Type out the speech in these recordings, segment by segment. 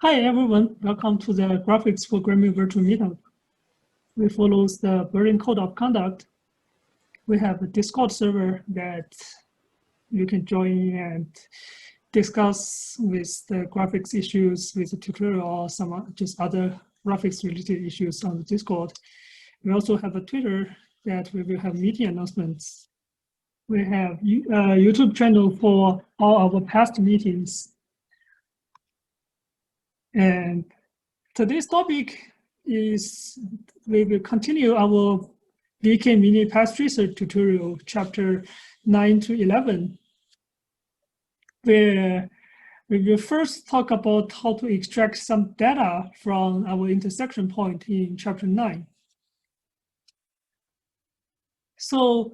Hi everyone, welcome to the Graphics Programming Virtual Meetup. We follow the Berlin Code of Conduct. We have a Discord server that you can join and discuss with the graphics issues with the tutorial or some just other graphics related issues on the Discord. We also have a Twitter that we will have meeting announcements. We have a YouTube channel for all our past meetings. And today's topic is we will continue our VK Mini Past Research tutorial, chapter 9 to 11, where we will first talk about how to extract some data from our intersection point in chapter 9. So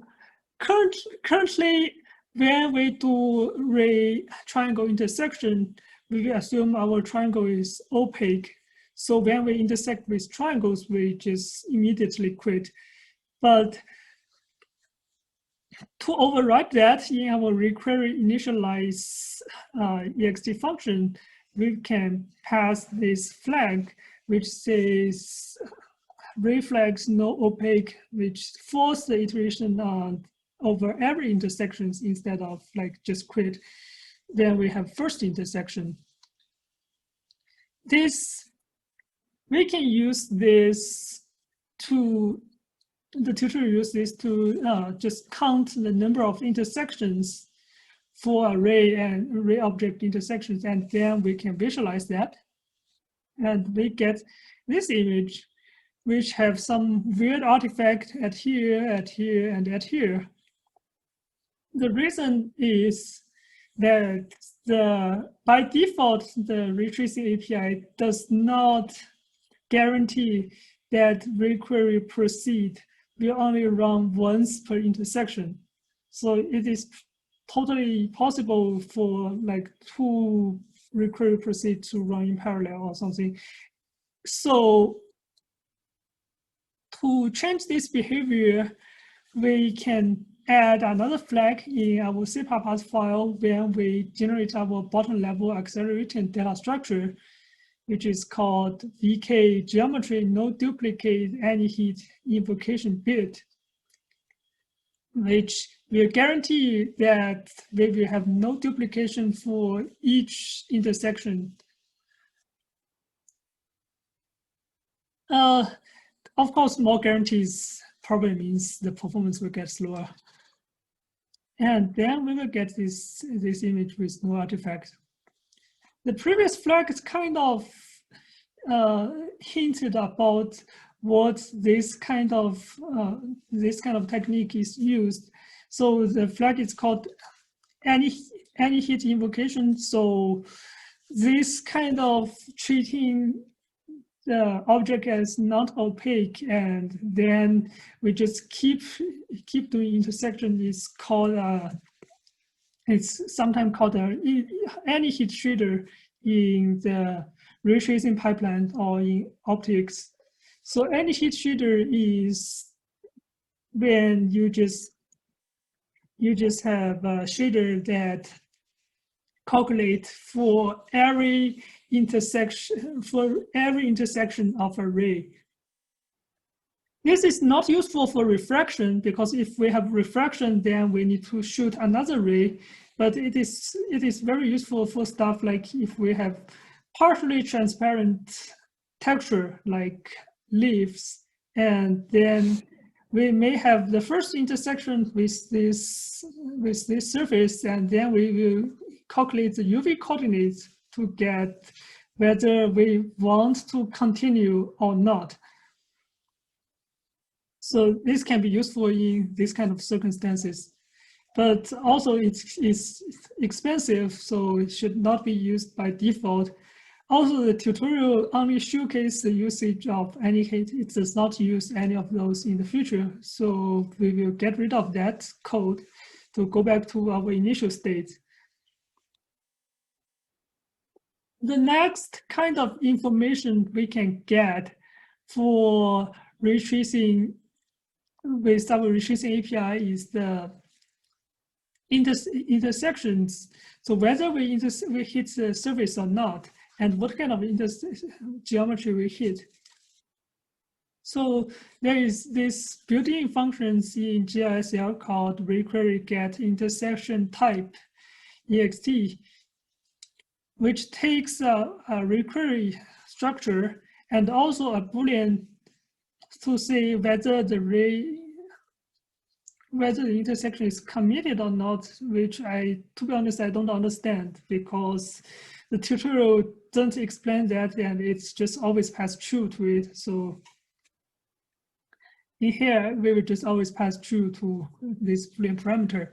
currently, when we do ray triangle intersection, we assume our triangle is opaque. So when we intersect with triangles, we just immediately quit. But to override that in our require initialize ext function, we can pass this flag, which says reflex no opaque, which force the iteration on over every intersections instead of like just quit. Then we have first intersection. We can use this to, the tutorial use this to just count the number of intersections for array and array object intersections, and then we can visualize that. And we get this image, which have some weird artifact at here, and at here. The reason is that by default, the retracing API does not guarantee that requery proceed will only run once per intersection. So it is totally possible for like two requery proceed to run in parallel or something. So to change this behavior, we can add another flag in our C++ file when we generate our bottom level accelerated data structure, which is called VK geometry no duplicate any hit invocation bit, which will guarantee that we will have no duplication for each intersection. Of course, more guarantees probably means the performance will get slower. And then we will get this image with no artifact. The previous flag is kind of hinted about what this kind of technique is used. So the flag is called any hit invocation. So this kind of treating the object as not opaque, and then we just keep doing intersection is called it's sometimes called any hit shader in the ray tracing pipeline or in optics. So any hit shader is when you just have a shader that calculate for every intersection of a ray. This is not useful for refraction, because if we have refraction, then we need to shoot another ray. But it is very useful for stuff like if we have partially transparent texture like leaves, and then we may have the first intersection with this surface, and then we will calculate the UV coordinates to get whether we want to continue or not. So this can be useful in this kind of circumstances, but also it's expensive, so it should not be used by default. Also, the tutorial only showcases the usage of any hit. It does not use any of those in the future. So we will get rid of that code to go back to our initial state. The next kind of information we can get for retracing with our retracing API is the intersections. So whether we hit the surface or not, and what kind of geometry we hit. So there is this built-in functions in GISL called requery get intersection type ext, which takes a requery structure and also a Boolean to say whether the intersection is committed or not, which to be honest, I don't understand, because the tutorial doesn't explain that, and it's just always pass true to it. So in here, we will just always pass true to this Boolean parameter.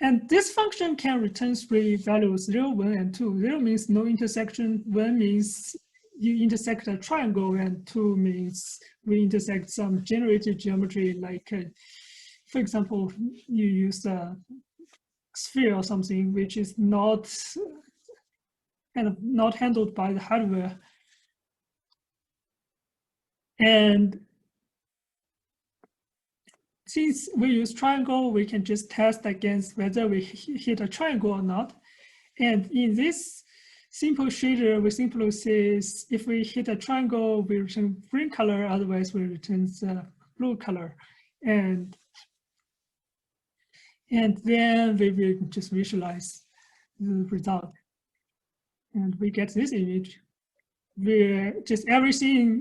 And this function can return three values, 0, 1, and 2. 0 means no intersection, 1 means you intersect a triangle, and 2 means we intersect some generated geometry, like, for example, you use a sphere or something, which is not handled by the hardware. And since we use triangle, we can just test against whether we hit a triangle or not. And in this simple shader, we simply say if we hit a triangle, we return green color, otherwise we return the blue color. And then we will just visualize the result. And we get this image where just everywhere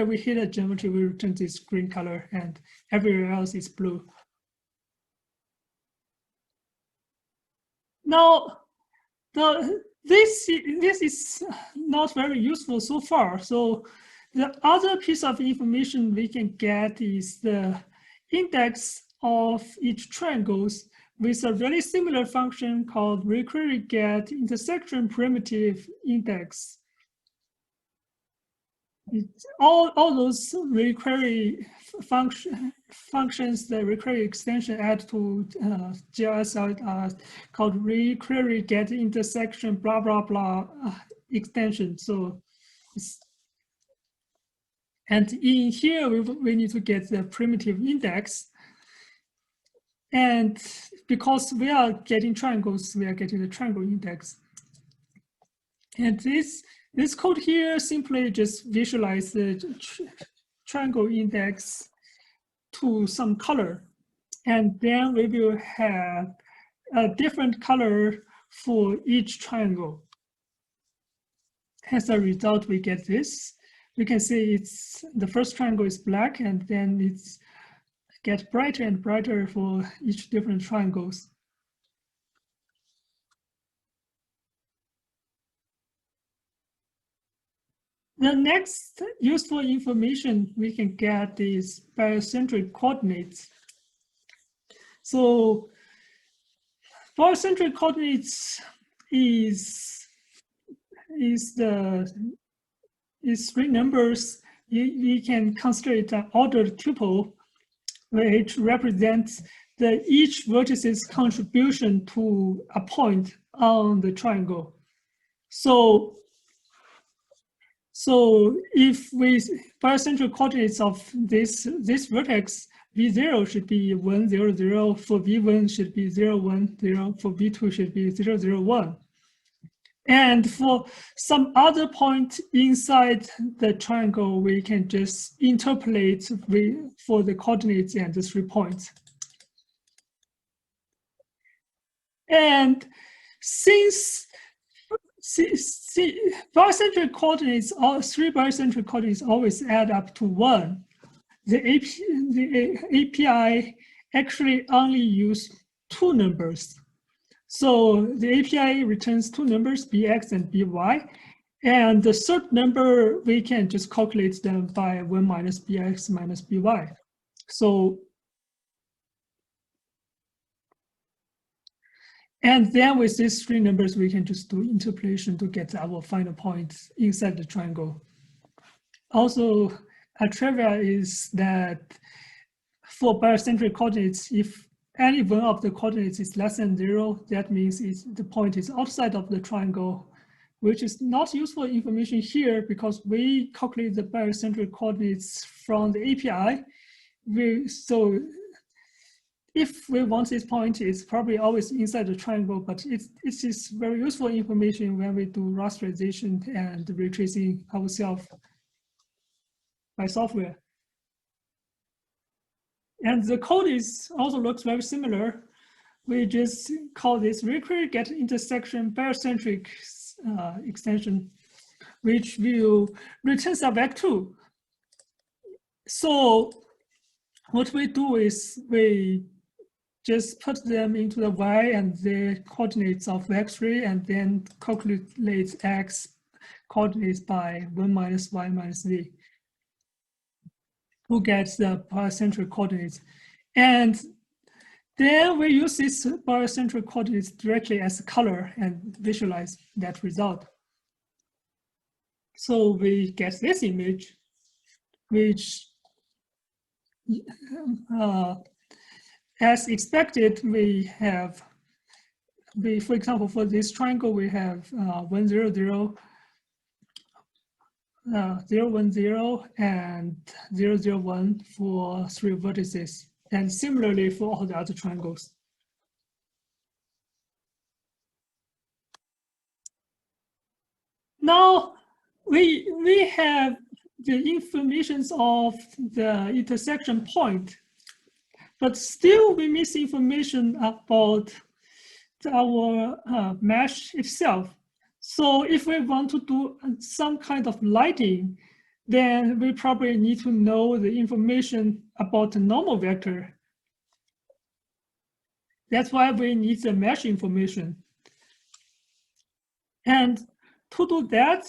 we hit a geometry, we return this green color, and everywhere else is blue. Now, this is not very useful so far. So the other piece of information we can get is the index of each triangles with a very similar function called requery get intersection primitive index. All those requery functions, the requery extension add to GISL are called requery get intersection blah blah blah extension. So, and in here we need to get the primitive index. And because we are getting triangles, we are getting the triangle index. And this code here simply just visualize the triangle index to some color. And then we will have a different color for each triangle. As a result, we get this. We can see the first triangle is black, and then it's get brighter and brighter for each different triangles. The next useful information we can get is barocentric coordinates. So barocentric coordinates is three numbers. We can consider an ordered tuple, which represents each vertice's contribution to a point on the triangle. So if barocentric coordinates of this vertex, V0 should be 1, 0, 0, for V1 should be 0, 1, 0, for V2 should be 0, 0, 1. And for some other point inside the triangle, we can just interpolate for the coordinates and the 3 points. And since barocentric coordinates, all 3 barocentric coordinates always add up to 1, the API actually only use 2 numbers. So the API returns 2 numbers, bx and by, and the third number, we can just calculate them by 1 minus bx minus by. So, and then with these 3 numbers, we can just do interpolation to get our final point inside the triangle. Also, a trivia is that for barocentric coordinates, if any one of the coordinates is less than 0, that means the point is outside of the triangle, which is not useful information here because we calculate the barocentric coordinates from the API. So if we want this point, it's probably always inside the triangle, but it is very useful information when we do rasterization and retracing ourselves by software. And the code is also looks very similar. We just call this require get intersection barocentric extension, which will return a vector. So what we do is we just put them into the y and the coordinates of x3 and then calculate x coordinates by 1 minus y minus z to get the barocentric coordinates. And then we use these barocentric coordinates directly as a color and visualize that result. So we get this image, which as expected, for example, for this triangle, we have 1, 0, 0, 0, 1, 0, and 0, 0, 1 for 3 vertices, and similarly for all the other triangles. Now we have the information of the intersection point, but still we miss information about our mesh itself. So if we want to do some kind of lighting, then we probably need to know the information about the normal vector. That's why we need the mesh information. And to do that,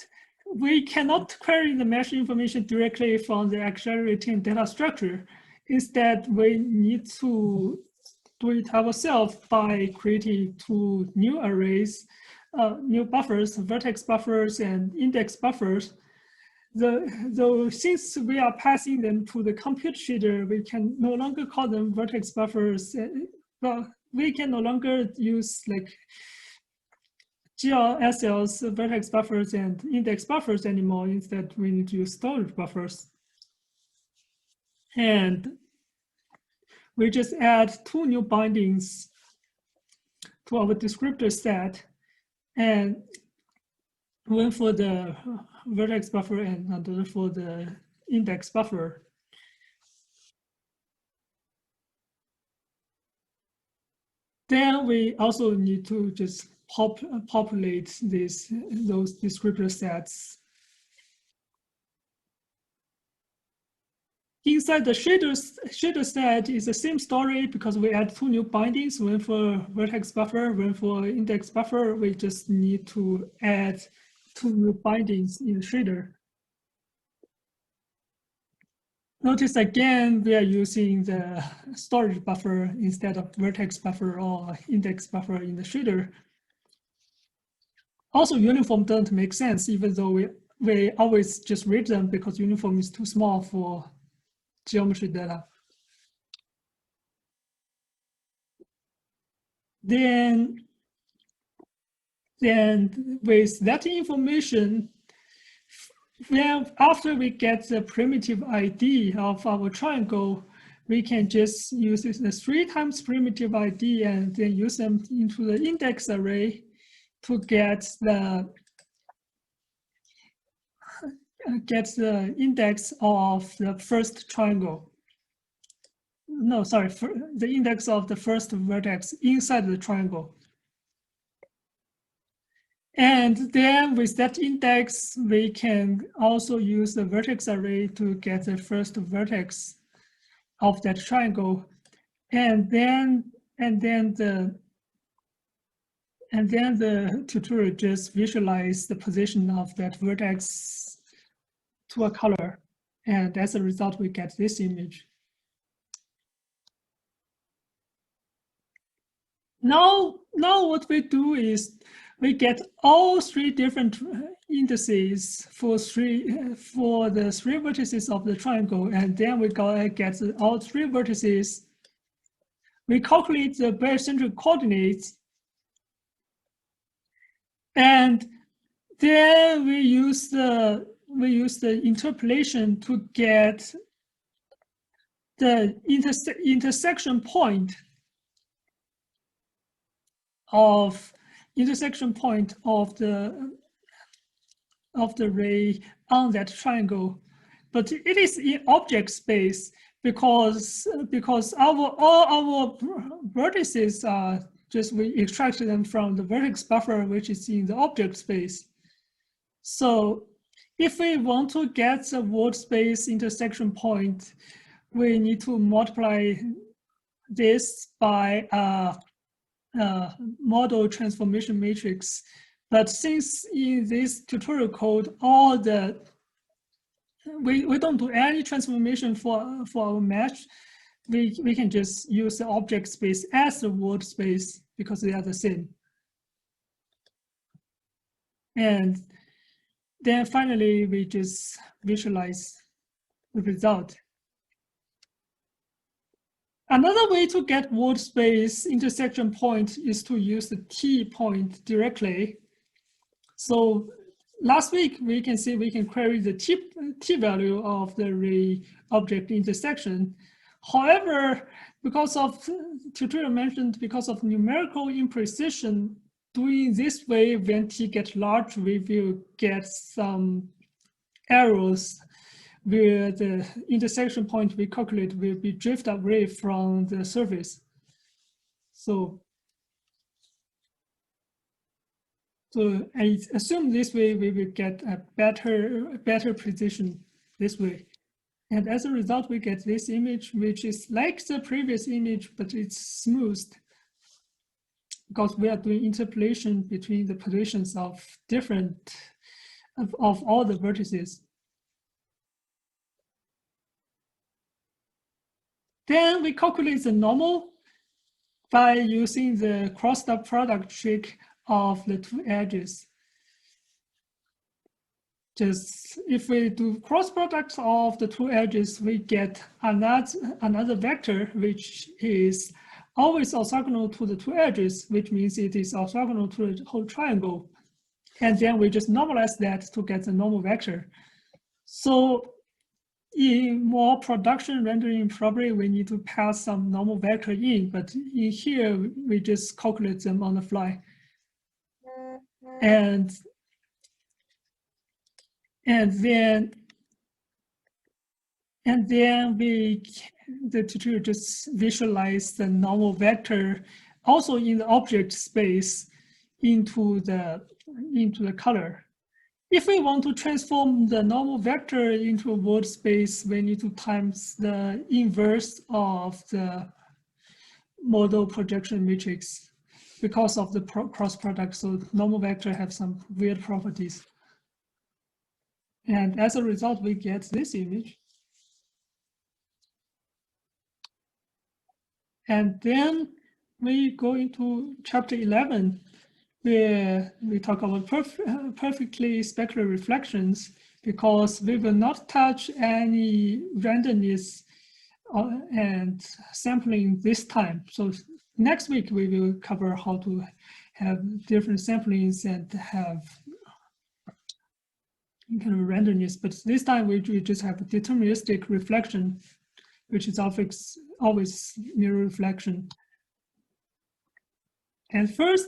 we cannot query the mesh information directly from the accelerating data structure. Instead, we need to do it ourselves by creating 2 new arrays, new buffers, vertex buffers and index buffers. Since we are passing them to the compute shader, we can no longer call them vertex buffers. Well, we can no longer use like GLSL's vertex buffers and index buffers anymore. Instead, we need to use storage buffers. And we just add 2 new bindings to our descriptor set, and one for the vertex buffer and another for the index buffer. Then we also need to just populate those descriptor sets. Inside the shader set is the same story because we add 2 new bindings, one for vertex buffer, one for index buffer. We just need to add 2 new bindings in the shader. Notice again, we are using the storage buffer instead of vertex buffer or index buffer in the shader. Also, uniform doesn't make sense, even though we always just read them because uniform is too small for geometry data. Then with that information, after we get the primitive ID of our triangle, we can just use the 3 times primitive ID and then use them into the index array to get the index of the first triangle. No, sorry, the index of the first vertex inside the triangle. And then with that index, we can also use the vertex array to get the first vertex of that triangle. And then the tutorial just visualize the position of that vertex to a color. And as a result, we get this image. Now what we do is we get all 3 different indices for the 3 vertices of the triangle, and then we get all 3 vertices. We calculate the barocentric coordinates, and then we use the interpolation to get the intersection point of intersection point of the ray on that triangle, but it is in object space because all our vertices are just we extracted them from the vertex buffer, which is in the object space. So if we want to get the world space intersection point, we need to multiply this by a model transformation matrix. But since in this tutorial code, all the we don't do any transformation for our mesh, we can just use the object space as the world space because they are the same. And then finally, we just visualize the result. Another way to get world space intersection point is to use the T point directly. So last week, we can see we can query the T value of the ray object intersection. However, because of tutorial mentioned, because of numerical imprecision, doing this way, when T gets large, we will get some errors where the intersection point we calculate will be drifted away from the surface. So I assume this way we will get a better precision this way. And as a result, we get this image, which is like the previous image, but it's smoothed because we are doing interpolation between the positions of of all the vertices. Then we calculate the normal by using the cross-dot product trick of the two edges. Just if we do cross products of the two edges, we get another vector which is always orthogonal to the two edges, which means it is orthogonal to the whole triangle. And then we just normalize that to get the normal vector. So in more production rendering, probably we need to pass some normal vector in, but in here, we just calculate them on the fly. And then the tutorial just visualize the normal vector also in the object space into the color. If we want to transform the normal vector into a world space, we need to times the inverse of the model projection matrix because of the cross product. So normal vector have some weird properties. And as a result, we get this image. And then we go into chapter 11, where we talk about perfectly specular reflections, because we will not touch any randomness and sampling this time. So next week, we will cover how to have different samplings and have kind of randomness, but this time we just have a deterministic reflection, which is always mirror reflection. And first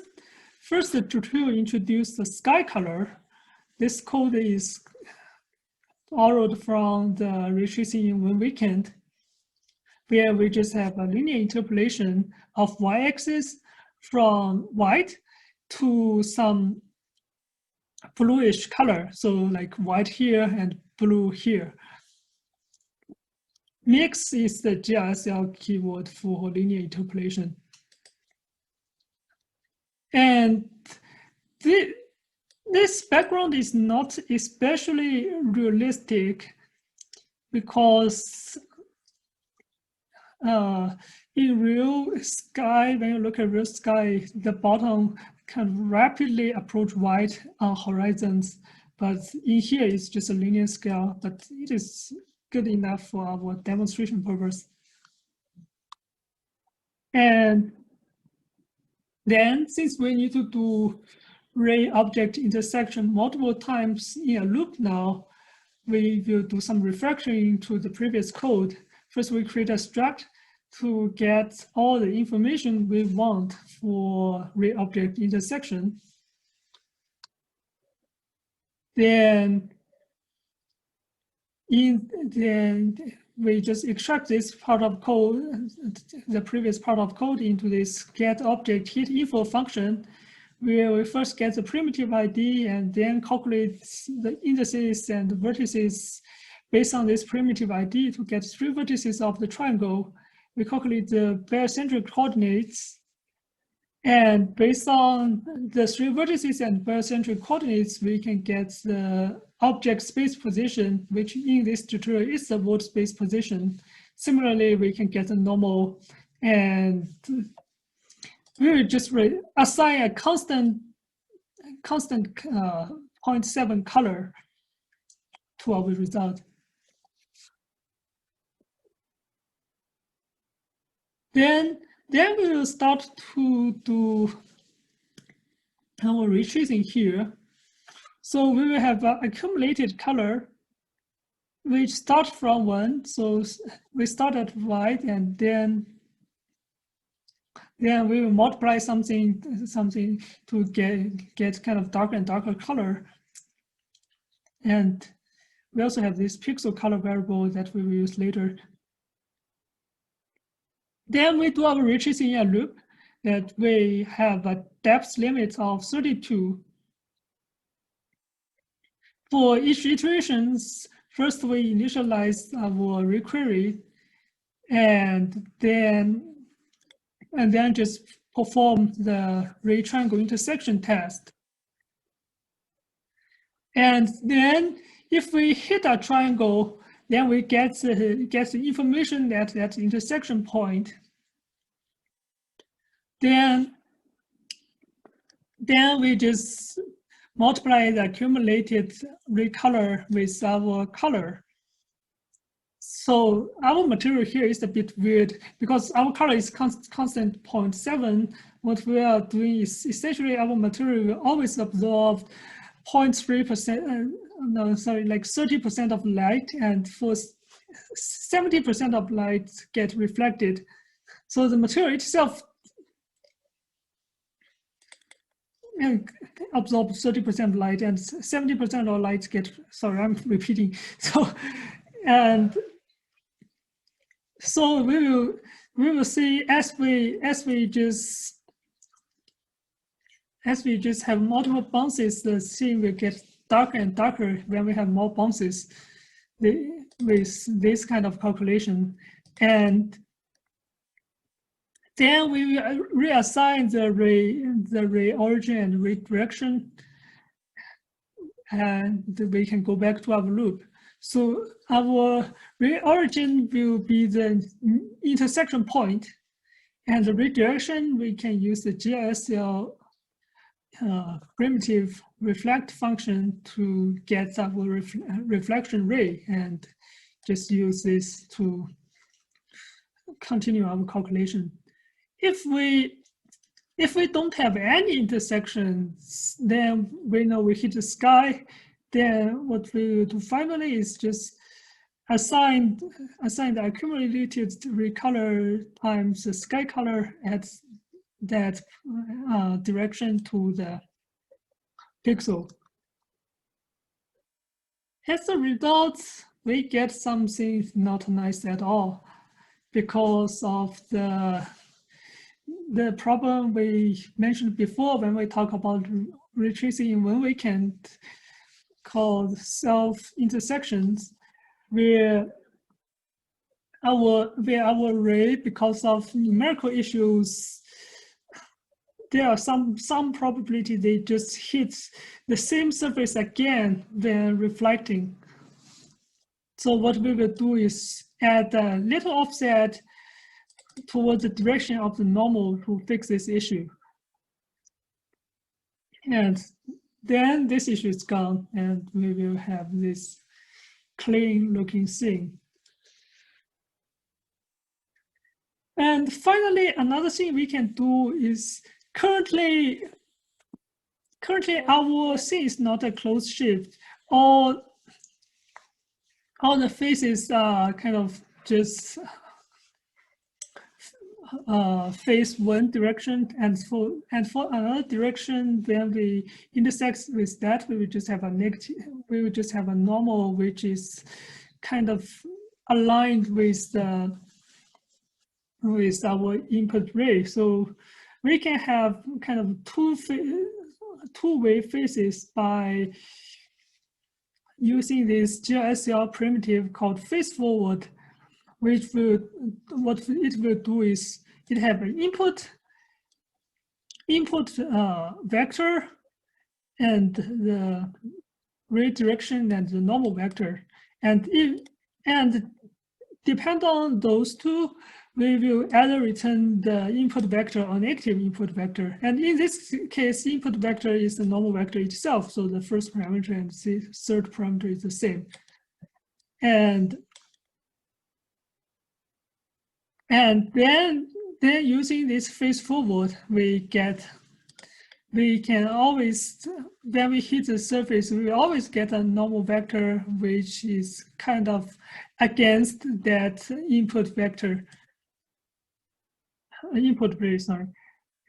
the tutorial introduced the sky color. This code is borrowed from the retracing in one weekend, where we just have a linear interpolation of y-axis from white to some bluish color, so like white here and blue here. Mix is the GSL keyword for linear interpolation. And this background is not especially realistic because in real sky, when you look at real sky, the bottom can rapidly approach white on horizons, but in here it's just a linear scale, but it is good enough for our demonstration purpose. And then since we need to do ray object intersection multiple times in a loop now, we will do some refraction into the previous code. First, we create a struct to get all the information we want for ray-object intersection. Then we just extract this part of code, the previous part of code, into this getObjectHitInfo function, where we first get the primitive ID and then calculate the indices and vertices based on this primitive ID to get 3 vertices of the triangle. We calculate the barycentric coordinates, and based on the 3 vertices and barycentric coordinates, we can get the object space position, which in this tutorial is the world space position. Similarly, we can get a normal, and we will just assign a constant 0.7 color to our result. Then we will start to do our retracing here. So we will have an accumulated color, which starts from 1. So we start at white, and then we will multiply something to get kind of darker and darker color. And we also have this pixel color variable that we will use later. Then we do our retracing in a loop that we have a depth limit of 32. For each iterations, first we initialize our requery, and then just perform the ray triangle intersection test. And then if we hit a triangle, then we get the information at that intersection point. Then we just multiply the accumulated ray color with our color. So our material here is a bit weird because our color is constant 0.7. What we are doing is essentially our material will always absorb 0.3%, no, sorry, like 30% of light, and for 70% of light get reflected. So the material itself absorbs 30% light, and 70% of light get, sorry, I'm repeating. So, and so we will see as we just have multiple bounces, the scene will get darker and darker when we have more bounces with this kind of calculation. And then we will reassign the ray origin and ray direction, and we can go back to our loop. So our ray origin will be the intersection point, and the ray direction, we can use the GSL primitive reflect function to get our reflection ray, and just use this to continue our calculation. If we don't have any intersections, then we know we hit the sky. Then what we will do finally is just assign the accumulated ray color times the sky color at that direction to the pixel. As a result, we get something not nice at all because of the problem we mentioned before when we talk about retracing in one weekend, called self-intersections, where our ray, because of numerical issues, there are some probability they just hit the same surface again when reflecting. So what we will do is add a little offset towards the direction of the normal to fix this issue. And then this issue is gone, and we will have this clean looking thing. And finally, another thing we can do is currently our scene is not a closed shift. All the faces are kind of just face one direction, and for another direction, then we intersect with that, we would just have a negative. We would just have a normal, which is kind of aligned with our input ray. So we can have kind of two-way phases by using this GLSL primitive called face forward, which will, what it will do is it have an input vector and the ray direction and the normal vector, and depend on those two, we will either return the input vector or negative input vector. And in this case, input vector is the normal vector itself. So the first parameter and the third parameter is the same. And then using this face forward, we can always, when we hit the surface, we always get a normal vector, which is kind of against that input vector, input ray, sorry.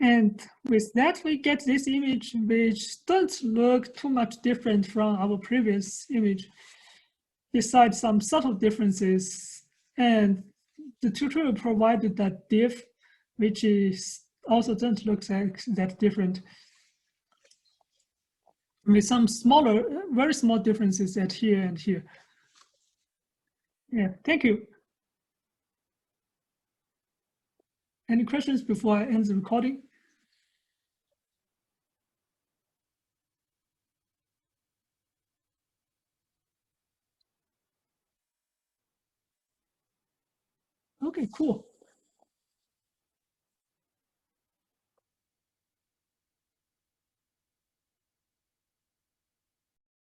And with that, we get this image, which doesn't look too much different from our previous image, besides some subtle differences. And the tutorial provided that diff, which is also doesn't look like that different, with some smaller, very small differences at here and here. Yeah, thank you. Any questions before I end the recording? Okay, cool.